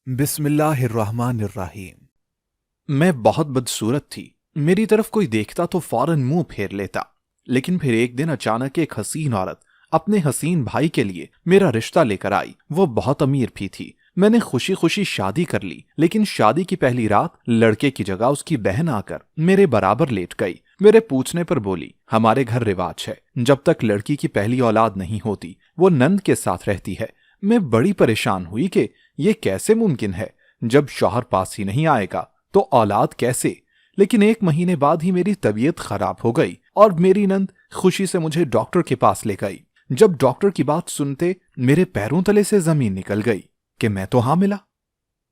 बिस्मिल्लाहिर्रहमानिर्रहीम। मैं बहुत बदसूरत थी। मेरी तरफ कोई देखता तो फौरन मुंह फेर लेता। लेकिन फिर एक दिन अचानक एक हसीन औरत अपने हसीन भाई के लिए मेरा रिश्ता लेकर आई। वो बहुत अमीर भी थी। मैंने खुशी खुशी शादी कर ली, लेकिन शादी की पहली रात लड़के की जगह उसकी बहन आकर मेरे बराबर लेट गई। मेरे पूछने पर बोली, हमारे घर रिवाज है, जब तक लड़की की पहली औलाद नहीं होती वो नंद के साथ रहती है। मैं बड़ी परेशान हुई कि ये कैसे मुमकिन है, जब शौहर पास ही नहीं आएगा तो औलाद कैसे। लेकिन एक महीने बाद ही मेरी तबीयत खराब हो गई और मेरी नंद खुशी से मुझे डॉक्टर के पास ले गई। जब डॉक्टर की बात सुनते मेरे पैरों तले से जमीन निकल गई कि मैं तो हामिला।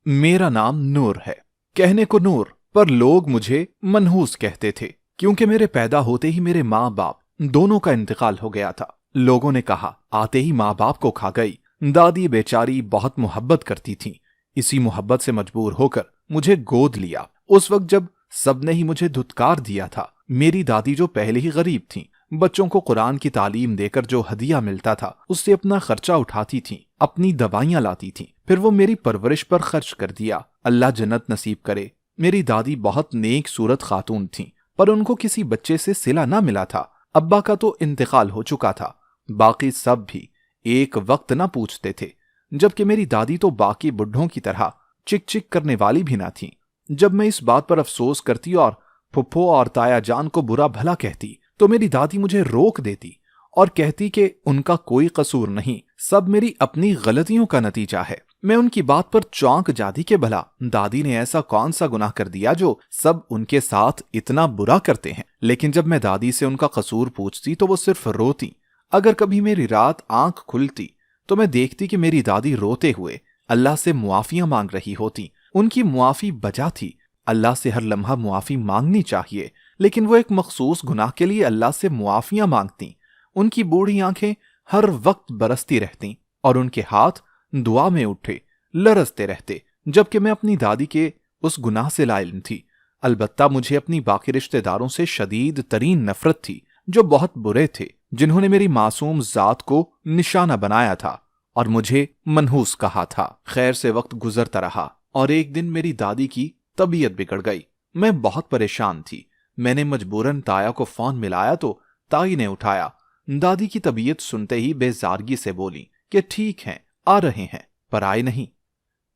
मेरा नाम नूर है, कहने को नूर, पर लोग मुझे मनहूस कहते थे, क्योंकि मेरे पैदा होते ही मेरे माँ बाप दोनों का इंतकाल हो गया था। लोगों ने कहा आते ही माँ बाप को खा गई। दादी बेचारी बहुत मोहब्बत करती थी। इसी मोहब्बत से मजबूर होकर मुझे गोद लिया। उस वक्त जब सबने ही मुझे धुतकार दिया था, मेरी दादी जो पहले ही गरीब थी, बच्चों को कुरान की तालीम देकर जो हदिया मिलता था उससे अपना खर्चा उठाती थी, अपनी दवाइयां लाती थी, फिर वो मेरी परवरिश पर खर्च कर दिया। अल्लाह जन्नत नसीब करे। मेरी दादी बहुत नेक सूरत खातून थी, पर उनको किसी बच्चे से सिला ना मिला था। अब्बा का तो इंतकाल हो चुका था। बाकी सब भी एक वक्त ना पूछते थे, जबकि मेरी दादी तो बाकी बुढ़ों की तरह चिक चिक करने वाली भी ना थी। जब मैं इस बात पर अफसोस करती और फुफ्फो और ताया जान को बुरा भला कहती, तो मेरी दादी मुझे रोक देती और कहती कि उनका कोई कसूर नहीं, सब मेरी अपनी गलतियों का नतीजा है। मैं उनकी बात पर चौंक जाती कि भला दादी ने ऐसा कौन सा गुनाह कर दिया जो सब उनके साथ इतना बुरा करते हैं। लेकिन जब मैं दादी से उनका कसूर पूछती तो वो सिर्फ रोती। अगर कभी मेरी रात आंख खुलती तो मैं देखती कि मेरी दादी रोते हुए अल्लाह से मुआफियां मांग रही होती। उनकी मुआफी बजा थी। अल्लाह से हर लम्हा मुआफी मांगनी चाहिए, लेकिन वो एक मखसूस गुनाह के लिए अल्लाह से मुआफियां मांगती। उनकी बूढ़ी आंखें हर वक्त बरसती रहती और उनके हाथ दुआ में उठे लरजते रहते, जबकि मैं अपनी दादी के उस गुनाह से लाइल थी। अलबत्ता मुझे अपनी बाकी रिश्तेदारों से शदीद तरीन नफरत थी, जो बहुत बुरे थे, जिन्होंने मेरी मासूम जात को निशाना बनाया था और मुझे मनहूस कहा था। खैर से वक्त गुजरता रहा और एक दिन मेरी दादी की तबीयत बिगड़ गई। मैं बहुत परेशान थी। मैंने मजबूरन ताया को फोन मिलाया तो ताई ने उठाया। दादी की तबीयत सुनते ही बेजारगी से बोली कि ठीक है, आ रहे हैं, पर आए नहीं।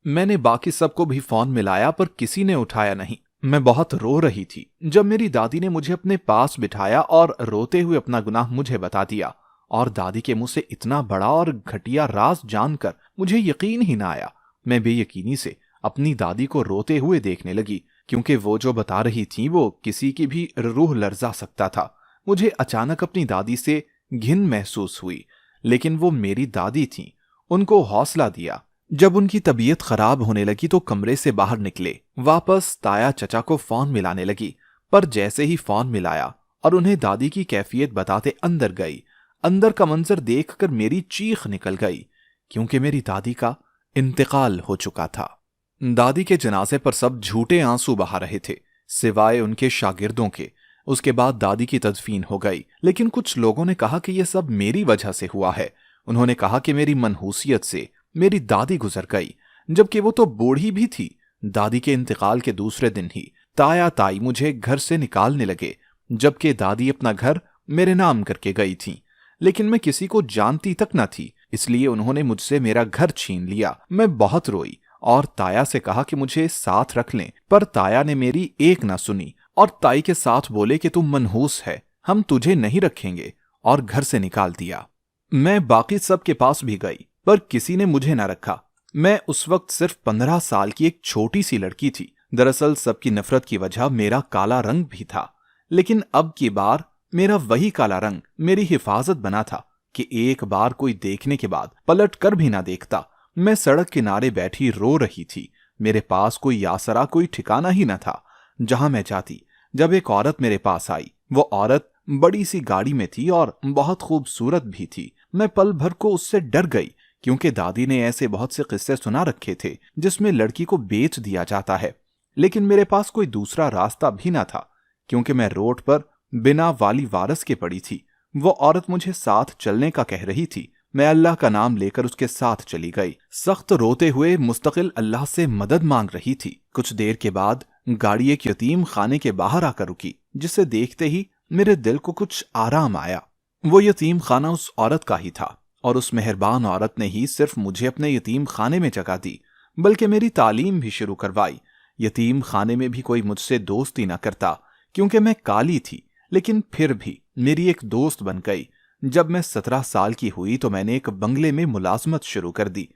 मैंने बाकी सबको भी फोन मिलाया, पर किसी ने उठाया नहीं। मैं बहुत रो रही थी जब मेरी दादी ने मुझे अपने पास बिठाया और रोते हुए अपना गुनाह मुझे बता दिया। और दादी के मुंह से इतना बड़ा और घटिया राज जानकर मुझे यकीन ही ना आया। मैं बेयकीनी से अपनी दादी को रोते हुए देखने लगी, क्योंकि वो जो बता रही थी वो किसी की भी रूह लर्जा सकता था। मुझे अचानक अपनी दादी से घिन महसूस हुई, लेकिन वो मेरी दादी थी। उनको हौसला दिया। जब उनकी तबीयत खराब होने लगी तो कमरे से बाहर निकले, वापस ताया चचा को फोन मिलाने लगी। पर जैसे ही फोन मिलाया और उन्हें दादी की कैफियत बताते अंदर गई, अंदर का मंजर देखकर मेरी चीख निकल गई, क्योंकि मेरी दादी का इंतकाल हो चुका था। दादी के जनाजे पर सब झूठे आंसू बहा रहे थे, सिवाय उनके शागिर्दों के। उसके बाद दादी की तदफीन हो गई, लेकिन कुछ लोगों ने कहा कि यह सब मेरी वजह से हुआ है। उन्होंने कहा कि मेरी मनहूसियत से मेरी दादी गुजर गई, जबकि वो तो बूढ़ी भी थी। दादी के इंतकाल के दूसरे दिन ही ताया ताई मुझे घर से निकालने लगे, जबकि दादी अपना घर मेरे नाम करके गई थी। लेकिन मैं किसी को जानती तक न थी, इसलिए उन्होंने मुझसे मेरा घर छीन लिया। मैं बहुत रोई और ताया से कहा कि मुझे साथ रख लें, पर ताया ने मेरी एक ना सुनी और ताई के साथ बोले कि तुम मनहूस है, हम तुझे नहीं रखेंगे, और घर से निकाल दिया। मैं बाकी सब के पास भी गई, पर किसी ने मुझे ना रखा। मैं उस वक्त सिर्फ 15 साल की एक छोटी सी लड़की थी। दरअसल सबकी नफरत की वजह मेरा काला रंग भी था, लेकिन अब की बार मेरा वही काला रंग मेरी हिफाजत बना था कि एक बार कोई देखने के बाद पलट कर भी ना देखता। मैं सड़क किनारे बैठी रो रही थी। मेरे पास कोई आसरा, कोई ठिकाना ही न था जहां मैं जाती। जब एक औरत मेरे पास आई, वो औरत बड़ी सी गाड़ी में थी और बहुत खूबसूरत भी थी। मैं पल भर को उससे डर गई, क्योंकि दादी ने ऐसे बहुत से किस्से सुना रखे थे जिसमें लड़की को बेच दिया जाता है। लेकिन मेरे पास कोई दूसरा रास्ता भी ना था, क्योंकि मैं रोड पर बिना वाली वारस के पड़ी थी। वो औरत मुझे साथ चलने का कह रही थी, मैं अल्लाह का नाम लेकर उसके साथ चली गई। सख्त रोते हुए मुस्तकिल अल्लाह से मदद मांग रही थी। कुछ देर के बाद गाड़ी एक यतीम खाने के बाहर आकर रुकी, जिसे देखते ही मेरे दिल को कुछ आराम आया। वो यतीम खाना उस औरत का ही था और उस मेहरबान औरत ने ही सिर्फ मुझे अपने यतीम खाने में जगह दी, बल्कि मेरी तालीम भी शुरू करवाई। यतीम खाने में भी कोई मुझसे दोस्ती न करता, क्योंकि मैं काली थी, लेकिन फिर भी मेरी एक दोस्त बन गई। जब मैं 17 साल की हुई तो मैंने एक बंगले में मुलाजमत शुरू कर दी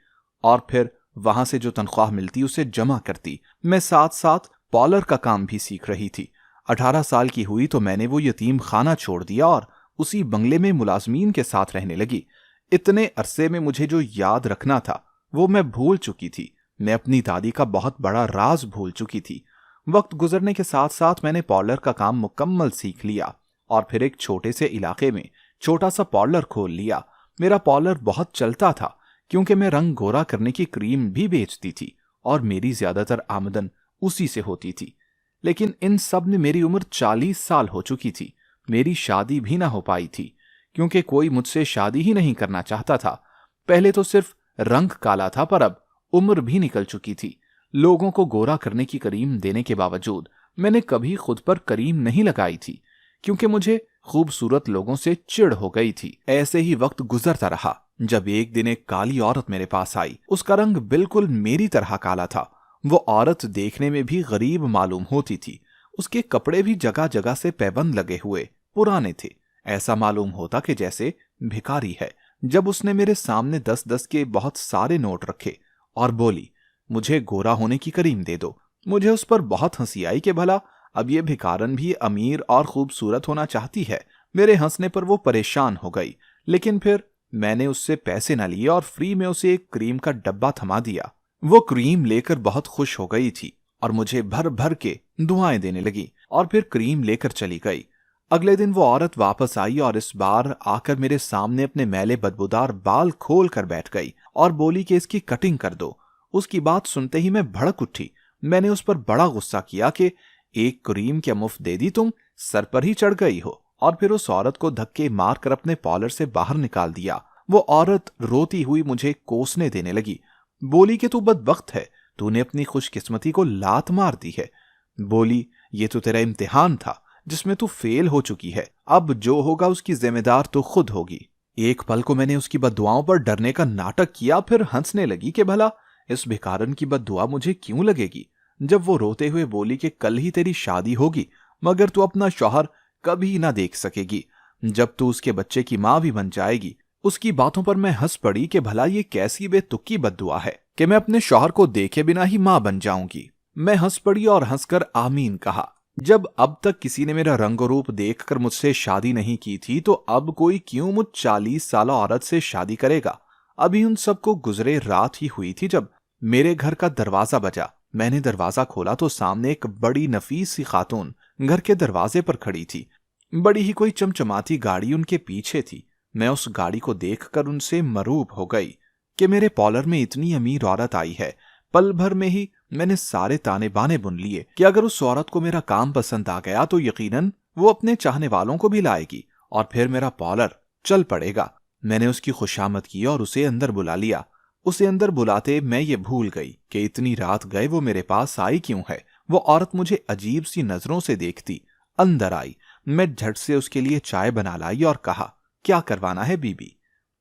और फिर वहां से जो तनख्वाह मिलती उसे जमा करती। मैं साथ साथ पॉलर का काम भी सीख रही थी। 18 साल की हुई तो मैंने वो यतीम खाना छोड़ दिया और उसी बंगले में मुलाजमीन के साथ रहने लगी। इतने अरसे में मुझे जो याद रखना था वो मैं भूल चुकी थी। मैं अपनी दादी का बहुत बड़ा राज भूल चुकी थी। वक्त गुजरने के साथ साथ मैंने पॉलर का काम मुकम्मल सीख लिया और फिर एक छोटे से इलाके में छोटा सा पार्लर खोल लिया। मेरा पार्लर बहुत चलता था, क्योंकि मैं रंग गोरा करने की क्रीम भी बेचती थी और मेरी ज्यादातर आमदन उसी से होती थी। लेकिन इन सब में मेरी उम्र 40 साल हो चुकी थी। मेरी शादी भी ना हो पाई थी, क्योंकि कोई मुझसे शादी ही नहीं करना चाहता था। पहले तो सिर्फ रंग काला था, पर अब उम्र भी निकल चुकी थी। लोगों को गोरा करने की क्रीम देने के बावजूद मैंने कभी खुद पर क्रीम नहीं लगाई थी, क्योंकि मुझे खूबसूरत लोगों से चिढ़ हो गई थी। ऐसे ही वक्त गुजरता रहा, जब एक दिन एक काली औरत मेरे पास आई। उसका रंग बिल्कुल मेरी तरह काला था। वो औरत देखने में भी गरीब मालूम होती थी। उसके कपड़े भी जगह जगह से पैबंद लगे हुए पुराने थे। ऐसा मालूम होता कि जैसे भिखारी है। जब उसने मेरे सामने 10-10 के बहुत सारे नोट रखे और बोली, मुझे गोरा होने की क्रीम दे दो, मुझे उस पर बहुत हंसी आई कि भला अब ये भिखारन भी अमीर और खूबसूरत होना चाहती है। मेरे हंसने पर वो परेशान हो गई, लेकिन फिर मैंने उससे पैसे न लिए और फ्री में उसे एक क्रीम का डब्बा थमा दिया। वो क्रीम लेकर बहुत खुश हो गई थी और मुझे भर भर के दुआएं देने लगी और फिर क्रीम लेकर चली गई। अगले दिन वो औरत वापस आई और इस बार आकर मेरे सामने अपने मैले बदबूदार बाल खोल कर बैठ गई और बोली कि इसकी कटिंग कर दो। उसकी बात सुनते ही मैं भड़क उठी। मैंने उस पर बड़ा गुस्सा किया कि एक क्रीम क्या मुफ्त दे दी, तुम सर पर ही चढ़ गई हो, और फिर उस औरत को धक्के मारकर अपने पार्लर से बाहर निकाल दिया। वो औरत रोती हुई मुझे कोसने देने लगी। बोली कि तू बदबख्त है, तूने अपनी खुशकिस्मती को लात मार दी है। बोली, ये तो तेरा इम्तिहान था जिसमें तू फेल हो चुकी है, अब जो होगा उसकी जिम्मेदार तो खुद होगी। एक पल को मैंने उसकी बद्दुआओं पर डरने का नाटक किया, फिर हंसने लगी कि भला इस भिखारन की बद्दुआ मुझे क्यों लगेगी। जब वो रोते हुए बोली कि कल ही तेरी शादी होगी, मगर तू अपना शौहर कभी ना देख सकेगी, जब तू उसके बच्चे की मां भी बन जाएगी। उसकी बातों पर मैं हंस पड़ी कि भला ये कैसी बेतुकी बद्दुआ है कि मैं अपने शौहर को देखे बिना ही मां बन जाऊंगी। मैं हंस पड़ी और हंसकर आमीन कहा। जब अब तक किसी ने मेरा रंग रूप देखकर मुझसे शादी नहीं की थी, तो अब कोई क्यों मुझ 40 साल औरत से शादी करेगा। अभी उन सबको गुजरे रात ही हुई थी जब मेरे घर का दरवाजा बजा। मैंने दरवाजा खोला तो सामने एक बड़ी नफीस सी खातून घर के दरवाजे पर खड़ी थी। बड़ी ही कोई चमचमाती गाड़ी उनके पीछे थी। मैं उस गाड़ी को देखकर उनसे मरूब हो गई कि मेरे पार्लर में इतनी अमीर औरत आई है। पल भर में ही मैंने सारे ताने बाने बुन लिए कि अगर उस औरत को मेरा काम पसंद आ गया तो यकीनन वो अपने चाहने वालों को भी लाएगी और फिर मेरा पार्लर चल पड़ेगा। मैंने उसकी खुशामद की और उसे अंदर बुला लिया। उसे अंदर बुलाते मैं ये भूल गई कि इतनी रात गए वो मेरे पास आई क्यों है। वो औरत मुझे अजीब सी नजरों से देखती अंदर आई। मैं झट से उसके लिए चाय बना लाई और कहा, क्या करवाना है बीबी।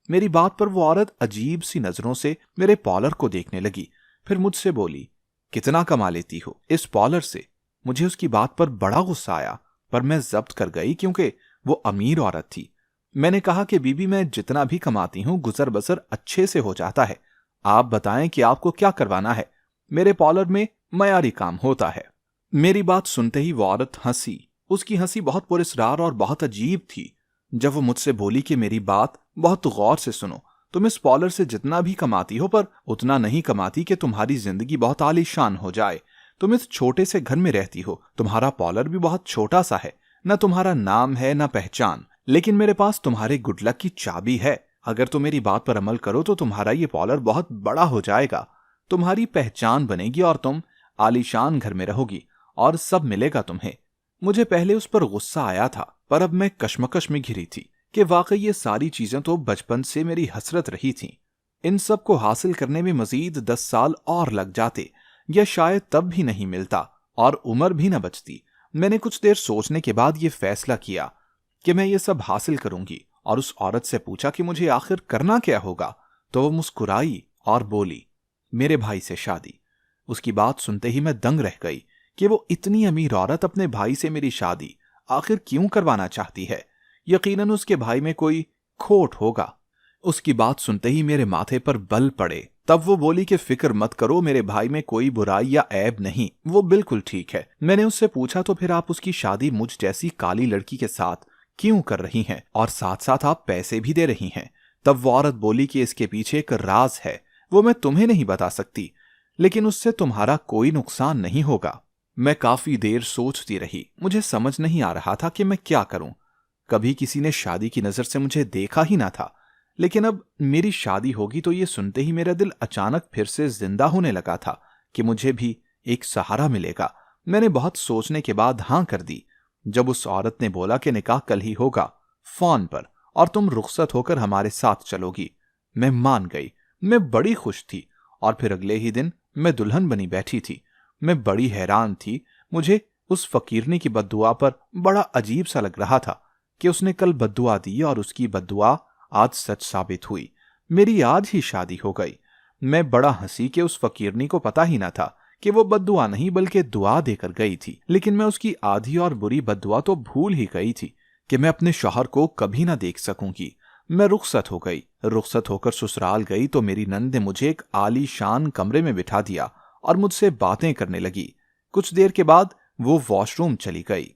मेरी बात पर वो औरत अजीब सी नजरों से मेरे पार्लर को देखने लगी। फिर मुझसे बोली, कितना कमा लेती हो इस पार्लर से। मुझे उसकी बात पर बड़ा गुस्सा आया, पर मैं जब्त कर गई क्योंकि वो अमीर औरत थी। मैंने कहा कि बीबी, मैं जितना भी कमाती हूं गुजर बसर अच्छे से हो जाता है। आप बताएं कि आपको क्या करवाना है। मेरे पार्लर में मयारी काम होता है। मेरी बात सुनते ही वो औरत हंसी। उसकी हंसी बहुत पुरस्कार और बहुत अजीब थी। जब वो मुझसे बोली कि मेरी बात बहुत गौर से सुनो, तुम इस पार्लर से जितना भी कमाती हो पर उतना नहीं कमाती कि तुम्हारी जिंदगी बहुत आलीशान हो जाए। तुम इस छोटे से घर में रहती हो, तुम्हारा पार्लर भी बहुत छोटा सा है, न तुम्हारा नाम है न पहचान, लेकिन मेरे पास तुम्हारे गुड लक की चाबी है। अगर तुम मेरी बात पर अमल करो तो तुम्हारा ये पार्लर बहुत बड़ा हो जाएगा, तुम्हारी पहचान बनेगी और तुम आलीशान घर में रहोगी और सब मिलेगा तुम्हें। मुझे पहले उस पर गुस्सा आया था, पर अब मैं कश्मकश में घिरी थी कि वाकई ये सारी चीजें तो बचपन से मेरी हसरत रही थीं। इन सब को हासिल करने में मजीद 10 साल और लग जाते, या शायद तब भी नहीं मिलता और उम्र भी न बचती। मैंने कुछ देर सोचने के बाद ये फैसला किया कि मैं ये सब हासिल करूंगी और उस औरत से पूछा कि मुझे आखिर करना क्या होगा। तो वो मुस्कुराई और बोली, मेरे भाई से शादी। उसकी बात सुनते ही मैं दंग रह गई कि वो इतनी अमीर औरत अपने भाई से मेरी शादी आखिर क्यों करवाना चाहती है। यकीनन उसके भाई में कोई खोट होगा। उसकी बात सुनते ही मेरे माथे पर बल पड़े। तब वो बोली कि फिक्र मत करो, मेरे भाई में कोई बुराई या ऐब नहीं, वो बिल्कुल ठीक है। मैंने उससे पूछा, तो फिर आप उसकी शादी मुझ जैसी काली लड़की के साथ क्यों कर रही हैं और साथ साथ आप पैसे भी दे रही हैं? तब वो औरत बोली कि इसके पीछे एक राज है, वो मैं तुम्हें नहीं बता सकती, लेकिन उससे तुम्हारा कोई नुकसान नहीं होगा। मैं काफी देर सोचती रही। मुझे समझ नहीं आ रहा था कि मैं क्या करूं। कभी किसी ने शादी की नजर से मुझे देखा ही ना था, लेकिन अब मेरी शादी होगी तो ये सुनते ही मेरा दिल अचानक फिर से जिंदा होने लगा था कि मुझे भी एक सहारा मिलेगा। मैंने बहुत सोचने के बाद हां कर दी। जब उस औरत ने बोला कि निकाह कल ही होगा फोन पर और तुम रुखसत होकर हमारे साथ चलोगी, मैं मान गई। मैं बड़ी खुश थी। और फिर अगले ही दिन मैं दुल्हन बनी बैठी थी। मैं बड़ी हैरान थी। मुझे उस फकीरनी की बद्दुआ पर बड़ा अजीब सा लग रहा था कि उसने कल बद्दुआ दी और उसकी बद्दुआ आज सच साबित हुई। मेरी आज ही शादी हो गई। मैं बड़ा हंसी कि उस फकीरनी को पता ही ना था कि वो बद्दुआ नहीं बल्कि दुआ देकर गई थी। लेकिन मैं उसकी आधी और बुरी बद्दुआ तो भूल ही गई थी कि मैं अपने शौहर को कभी ना देख सकूंगी। मैं रुखसत हो गई। रुखसत होकर ससुराल गई तो मेरी नंद ने मुझे एक आलीशान कमरे में बिठा दिया और मुझसे बातें करने लगी। कुछ देर के बाद वो वॉशरूम चली गई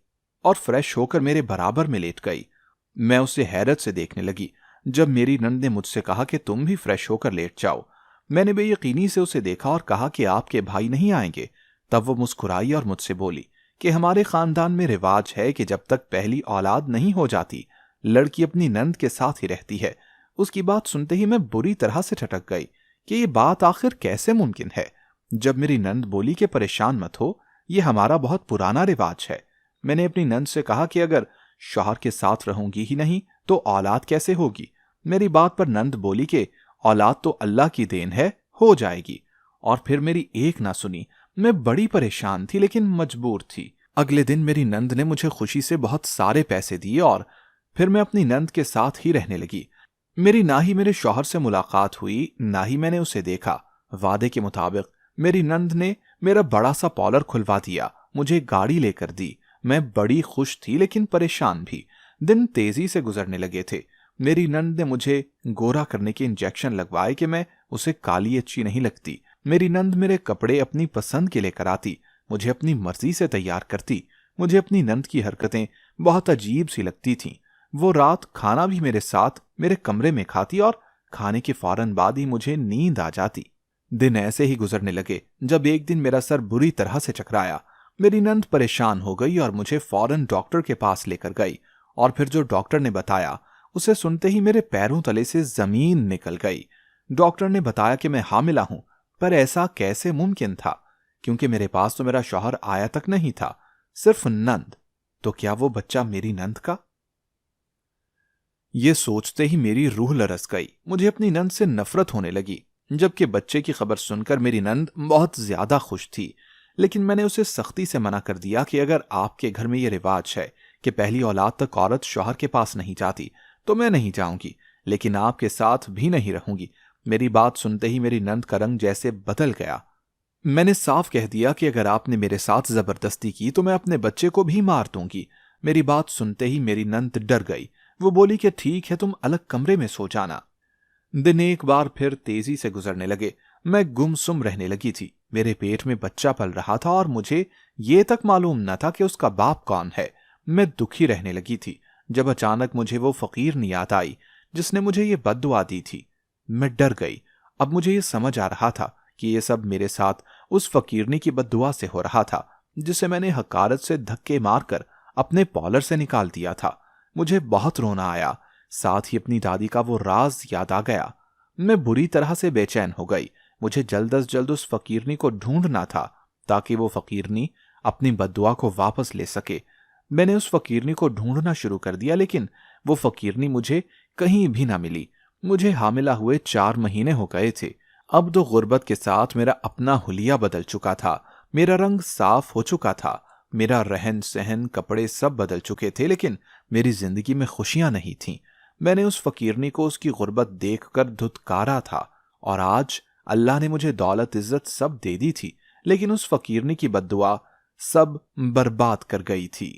और फ्रेश होकर मेरे बराबर में लेट गई। मैं उसे हैरत से देखने लगी। जब मेरी नंद ने मुझसे कहा कि तुम भी फ्रेश होकर लेट जाओ, मैंने बेयकीनी से उसे देखा और कहा कि आपके भाई नहीं आएंगे। तब वो मुस्कुराई और मुझसे बोली कि हमारे खानदान में रिवाज है कि जब तक पहली औलाद नहीं हो जाती, लड़की अपनी नंद के साथ ही रहती है। उसकी बात सुनते ही मैं बुरी तरह से ठटक गई कि ये बात आखिर कैसे मुमकिन है। जब मेरी नंद बोली कि परेशान मत हो, ये हमारा बहुत पुराना रिवाज है। मैंने अपनी नंद से कहा कि अगर शौहर के साथ रहूंगी ही नहीं तो औलाद कैसे होगी। मेरी बात पर नंद बोली कि औलाद तो अल्लाह की देन है, हो जाएगी। और फिर मेरी एक ना सुनी। मैं बड़ी परेशान थी लेकिन मजबूर थी। अगले दिन मेरी नंद ने मुझे खुशी से बहुत सारे पैसे दिए और फिर मैं अपनी नंद के साथ ही रहने लगी। मेरी ना ही मेरे शौहर से मुलाकात हुई, ना ही मैंने उसे देखा। वादे के मुताबिक मेरी नंद ने मेरा बड़ा सा पॉलर खुलवा दिया, मुझे गाड़ी लेकर दी। मैं बड़ी खुश थी लेकिन परेशान भी। दिन तेजी से गुजरने लगे थे। मेरी नंद ने मुझे गोरा करने के इंजेक्शन लगवाए कि मैं उसे काली अच्छी नहीं लगती। मेरी नंद मेरे कपड़े अपनी पसंद के लेकर आती, मुझे अपनी मर्जी से तैयार करती। मुझे अपनी नंद की हरकतें बहुत अजीब सी लगती थीं। वो रात खाना भी मेरे साथ मेरे कमरे में खाती और खाने के फौरन बाद ही मुझे नींद आ जाती। दिन ऐसे ही गुजरने लगे जब एक दिन मेरा सर बुरी तरह से चकराया। मेरी नंद परेशान हो गई और मुझे फौरन डॉक्टर के पास लेकर गई। और फिर जो डॉक्टर ने बताया उसे सुनते ही मेरे पैरों तले से जमीन निकल गई। डॉक्टर ने बताया कि मैं हामिला हूं, पर ऐसा कैसे मुमकिन था, क्योंकि मेरे पास तो मेरा शौहर आया तक नहीं था, सिर्फ नंद। तो क्या वो बच्चा मेरी नंद का? ये सोचते ही मेरी रूह लरस गई। मुझे अपनी नंद से नफरत होने लगी। जबकि बच्चे की खबर सुनकर मेरी नंद बहुत ज्यादा खुश थी। लेकिन मैंने उसे सख्ती से मना कर दिया कि अगर आपके घर में यह रिवाज है कि पहली औलाद तक औरत शौहर के पास नहीं जाती तो मैं नहीं जाऊंगी, लेकिन आपके साथ भी नहीं रहूंगी। मेरी बात सुनते ही मेरी नंद का रंग जैसे बदल गया। मैंने साफ कह दिया कि अगर आपने मेरे साथ जबरदस्ती की तो मैं अपने बच्चे को भी मार दूंगी। मेरी बात सुनते ही मेरी नंद डर गई। वो बोली कि ठीक है, तुम अलग कमरे में सो जाना। दिन एक बार फिर तेजी से गुजरने लगे। मैं गुमसुम रहने लगी थी। मेरे पेट में बच्चा पल रहा था और मुझे ये तक मालूम न था कि उसका बाप कौन है। मैं दुखी रहने लगी थी जब अचानक मुझे वो फकीरनी याद आई जिसने मुझे ये बद्दुआ दी थी। मैं डर गई। अब मुझे ये समझ आ रहा था कि ये सब मेरे साथ उस फकीरनी की बद्दुआ से हो रहा था जिसे मैंने हकारत से धक्के मारकर अपने पॉलर से निकाल दिया था। मुझे बहुत रोना आया। साथ ही अपनी दादी का वो राज याद आ गया। मैं बुरी तरह से बेचैन हो गई। मुझे जल्द अज जल्द उस फकीरनी को ढूंढना था ताकि वो फकीरनी अपनी बद्दुआ को वापस ले सके। मैंने उस फकीरनी को ढूंढना शुरू कर दिया, लेकिन वो फकीरनी मुझे कहीं भी ना मिली। मुझे हामिला हुए 4 महीने हो गए थे। अब तो गुर्बत के साथ मेरा अपना हुलिया बदल चुका था, मेरा रंग साफ हो चुका था, मेरा रहन सहन कपड़े सब बदल चुके थे, लेकिन मेरी जिंदगी में खुशियां नहीं थीं। मैंने उस फकीरनी को उसकी गुर्बत देखकर धुतकारा था, और आज अल्लाह ने मुझे दौलत इज्जत सब दे दी थी, लेकिन उस फकीरनी की बद्दुआ सब बर्बाद कर गई थी।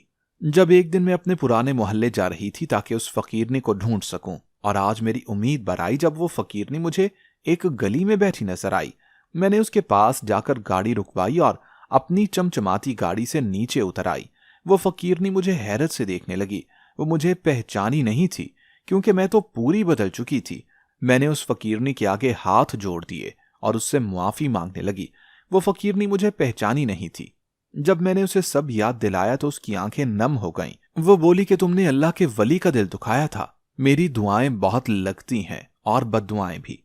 जब एक दिन मैं अपने पुराने मोहल्ले जा रही थी ताकि उस फकीरनी को ढूंढ सकूं, और आज मेरी उम्मीद बराई जब वो फकीरनी मुझे एक गली में बैठी नजर आई। मैंने उसके पास जाकर गाड़ी रुकवाई और अपनी चमचमाती गाड़ी से नीचे उतर आई। वो फकीरनी मुझे हैरत से देखने लगी। वो मुझे पहचानी नहीं थी, क्योंकि मैं तो पूरी बदल चुकी थी। मैंने उस फकीरनी के आगे हाथ जोड़ दिए और उससे मुआफी मांगने लगी। वो फकीरनी मुझे पहचानी नहीं थी। जब मैंने उसे सब याद दिलाया तो उसकी आंखें नम हो गईं। वो बोली कि तुमने अल्लाह के वली का दिल दुखाया था। मेरी दुआएं बहुत लगती हैं और बद्दुआएं भी।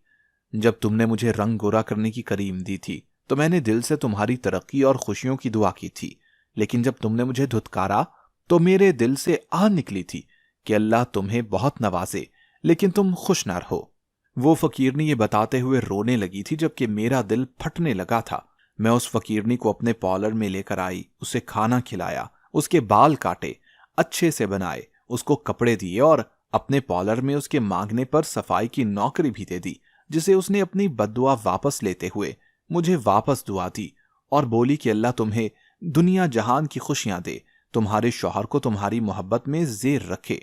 जब तुमने मुझे रंग गोरा करने की करीम दी थी तो मैंने दिल से तुम्हारी तरक्की और खुशियों की दुआ की थी, लेकिन जब तुमने मुझे धुतकारा तो मेरे दिल से आह निकली थी कि अल्लाह तुम्हें बहुत नवाजे, लेकिन तुम खुश न रहो। वो फकीरनी ये बताते हुए रोने लगी थी, जबकि मेरा दिल फटने लगा था। मैं उस फकीरनी को अपने पार्लर में लेकर आई, उसे खाना खिलाया, उसके बाल काटे, अच्छे से बनाए, उसको कपड़े दिए और अपने पार्लर में उसके मांगने पर सफाई की नौकरी भी दे दी, जिसे उसने अपनी बद्दुआ वापस लेते हुए मुझे वापस दुआ दी और बोली कि अल्लाह तुम्हें दुनिया जहान की खुशियां दे, तुम्हारे शौहर को तुम्हारी मोहब्बत में जेर रखे।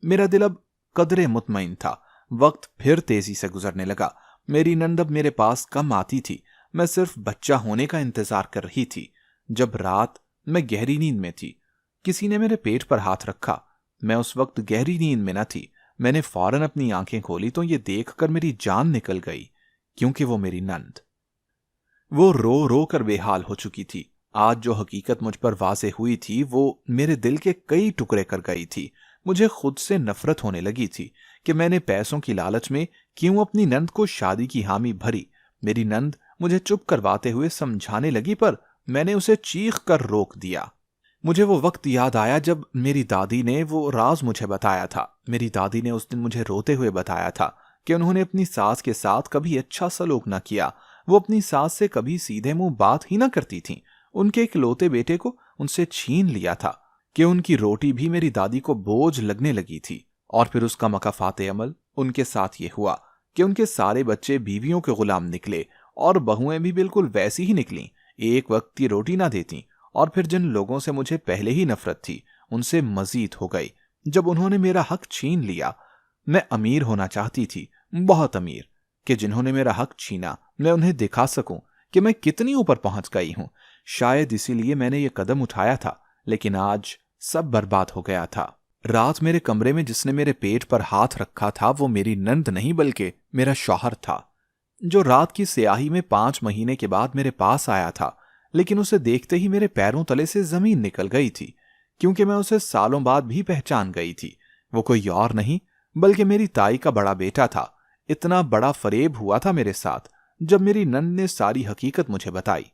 मेरा दिल अब कदरे मुतमईन था। वक्त फिर तेजी से गुजरने लगा। मेरी नंद अब मेरे पास कम आती थी। मैं सिर्फ बच्चा होने का इंतजार कर रही थी। जब रात मैं गहरी नींद में थी, किसी ने मेरे पेट पर हाथ रखा। मैं उस वक्त गहरी नींद में न थी। मैंने फौरन अपनी आंखें खोली तो ये देखकर मेरी जान निकल गई, क्योंकि वो मेरी नंद। वो रो रो कर बेहाल हो चुकी थी। आज जो हकीकत मुझ पर वाज़े हुई थी वो मेरे दिल के कई टुकड़े कर गई थी। मुझे खुद से नफरत होने लगी थी कि मैंने पैसों की लालच में क्यों अपनी नंद को शादी की हामी भरी। मेरी नंद मुझे चुप करवाते हुए समझाने लगी, पर मैंने उसे चीख कर रोक दिया। मुझे वो वक्त याद आया जब मेरी दादी ने वो राज मुझे बताया था। मेरी दादी ने उस दिन मुझे रोते हुए बताया था कि उन्होंने अपनी सास के साथ कभी अच्छा सलूक न किया। वो अपनी सास से कभी सीधे मुंह बात ही ना करती थीं। उनके इकलौते बेटे को उनसे छीन लिया था कि उनकी रोटी भी मेरी दादी को बोझ लगने लगी थी। और फिर उसका मकाफाते अमल उनके साथ ये हुआ कि उनके सारे बच्चे बीवियों के गुलाम निकले और बहुएं भी बिल्कुल वैसी ही निकलीं। एक वक्त की रोटी ना देती, और फिर जिन लोगों से मुझे पहले ही नफरत थी उनसे मजीद हो गई जब उन्होंने मेरा हक छीन लिया। मैं अमीर होना चाहती थी, बहुत अमीर, कि जिन्होंने मेरा हक छीना मैं उन्हें दिखा सकूं कि मैं कितनी ऊपर पहुंच गई हूं। शायद इसीलिए मैंने ये कदम उठाया था, लेकिन आज सब बर्बाद हो गया था। रात मेरे कमरे में जिसने मेरे पेट पर हाथ रखा था वो मेरी नंद नहीं बल्कि मेरा शौहर था, जो रात की स्याही में 5 महीने के बाद मेरे पास आया था। लेकिन उसे देखते ही मेरे पैरों तले से जमीन निकल गई थी, क्योंकि मैं उसे सालों बाद भी पहचान गई थी। वो कोई और नहीं बल्कि मेरी ताई का बड़ा बेटा था। इतना बड़ा फरेब हुआ था मेरे साथ जब मेरी नंद ने सारी हकीकत मुझे बताई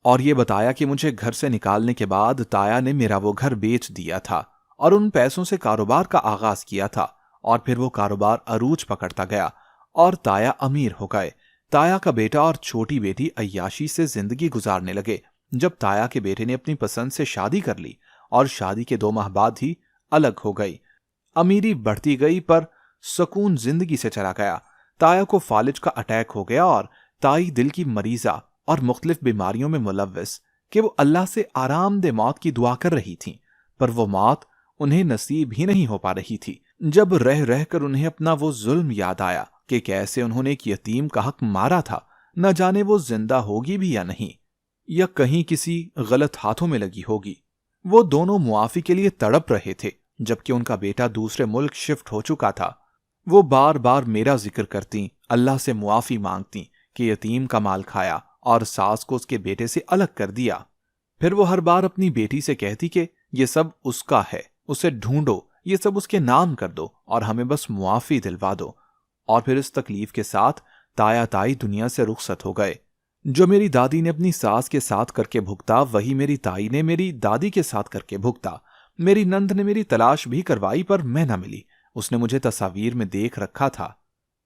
और ये बताया कि मुझे घर से निकालने के बाद ताया ने मेरा वो घर बेच दिया था और उन पैसों से कारोबार का आगाज किया था। और फिर वो कारोबार अरूज पकड़ता गया और ताया अमीर हो गए। ताया का बेटा और छोटी बेटी अय्याशी से जिंदगी गुजारने लगे। जब ताया के बेटे ने अपनी पसंद से शादी कर ली और शादी के 2 माह बाद ही अलग हो गई। अमीरी बढ़ती गई पर सुकून जिंदगी से चला गया। ताया को फालिज का अटैक हो गया और ताई दिल की मरीजा और मुख्तलिफ बीमारियों में मुलव्वस कि वो अल्लाह से आरामदेह मौत की दुआ कर रही थीं, पर वो मौत उन्हें नसीब ही नहीं हो पा रही थी। जब रह रह कर उन्हें अपना वो जुल्म याद आया कि कैसे उन्होंने एक यतीम का हक मारा था, न जाने वो जिंदा होगी भी या नहीं, या कहीं किसी गलत हाथों में लगी होगी। वो दोनों मुआफी के लिए तड़प रहे थे, जबकि उनका बेटा दूसरे मुल्क शिफ्ट हो चुका था। वो बार बार मेरा जिक्र करती, अल्लाह से मुआफी मांगती कि यतीम का माल खाया और सास को उसके बेटे से अलग कर दिया। फिर वो हर बार अपनी बेटी से कहती कि ये सब उसका है, उसे ढूंढो, ये सब उसके नाम कर दो और हमें बस मुआफी दिलवा दो। और फिर इस तकलीफ के साथ ताया ताई दुनिया से रुखसत हो गए। जो मेरी दादी ने अपनी सास के साथ करके भुगता वही मेरी ताई ने मेरी दादी के साथ करके भुगता। मेरी नंद ने मेरी तलाश भी करवाई पर मैं न मिली। उसने मुझे तस्वीर में देख रखा था।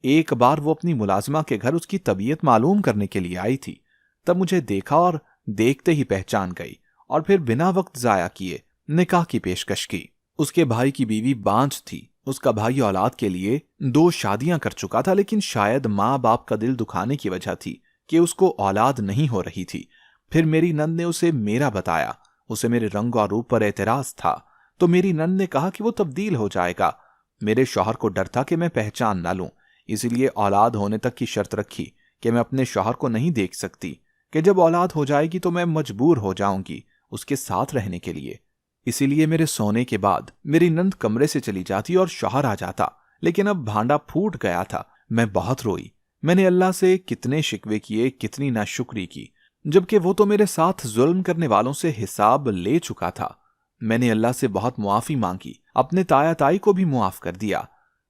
एक बार वो अपनी मुलाजिमा के घर उसकी तबीयत मालूम करने के लिए आई थी। तब मुझे देखा और देखते ही पहचान गई और फिर बिना वक्त जाया किए निकाह की पेशकश की। उसके भाई की बीवी बांझ थी। उसका भाई औलाद के लिए 2 शादियां कर चुका था, लेकिन शायद माँ बाप का दिल दुखाने की वजह थी कि उसको औलाद नहीं हो रही थी। फिर मेरी नंद ने उसे मेरा बताया। उसे मेरे रंग और रूप पर एतराज था, तो मेरी नंद ने कहा कि वो तब्दील हो जाएगा। मेरे शौहर को डर था कि मैं पहचान ना लूं, इसीलिए औलाद होने तक की शर्त रखी कि मैं अपने शौहर को नहीं देख सकती, कि जब औलाद हो जाएगी तो मैं मजबूर हो जाऊंगी उसके साथ रहने के लिए। इसीलिए मेरे सोने के बाद मेरी नंद कमरे से चली जाती और शौहर आ जाता। लेकिन अब भांडा फूट गया था। मैं बहुत रोई। मैंने अल्लाह से कितने शिकवे किए, कितनी नाशुक्री की, जबकि वो तो मेरे साथ जुल्म करने वालों से हिसाब ले चुका था। मैंने अल्लाह से बहुत मुआफी मांगी, अपने ताया ताई को भी मुआफ कर दिया।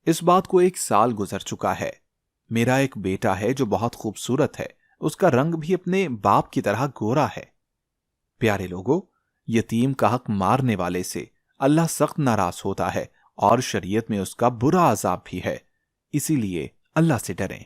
इस बात को 1 साल गुजर चुका है। मेरा एक बेटा है जो बहुत खूबसूरत है। उसका रंग भी अपने बाप की तरह गोरा है। प्यारे लोगों, यतीम का हक मारने वाले से अल्लाह सख्त नाराज होता है और शरीयत में उसका बुरा अजाब भी है। इसीलिए अल्लाह से डरें।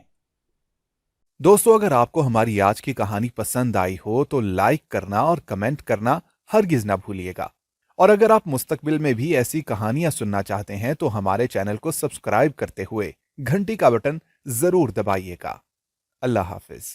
दोस्तों, अगर आपको हमारी आज की कहानी पसंद आई हो तो लाइक करना और कमेंट करना हरगिज ना भूलिएगा। और अगर आप मुस्तकबिल में भी ऐसी कहानियां सुनना चाहते हैं तो हमारे चैनल को सब्सक्राइब करते हुए घंटी का बटन जरूर दबाइएगा। अल्लाह हाफिज।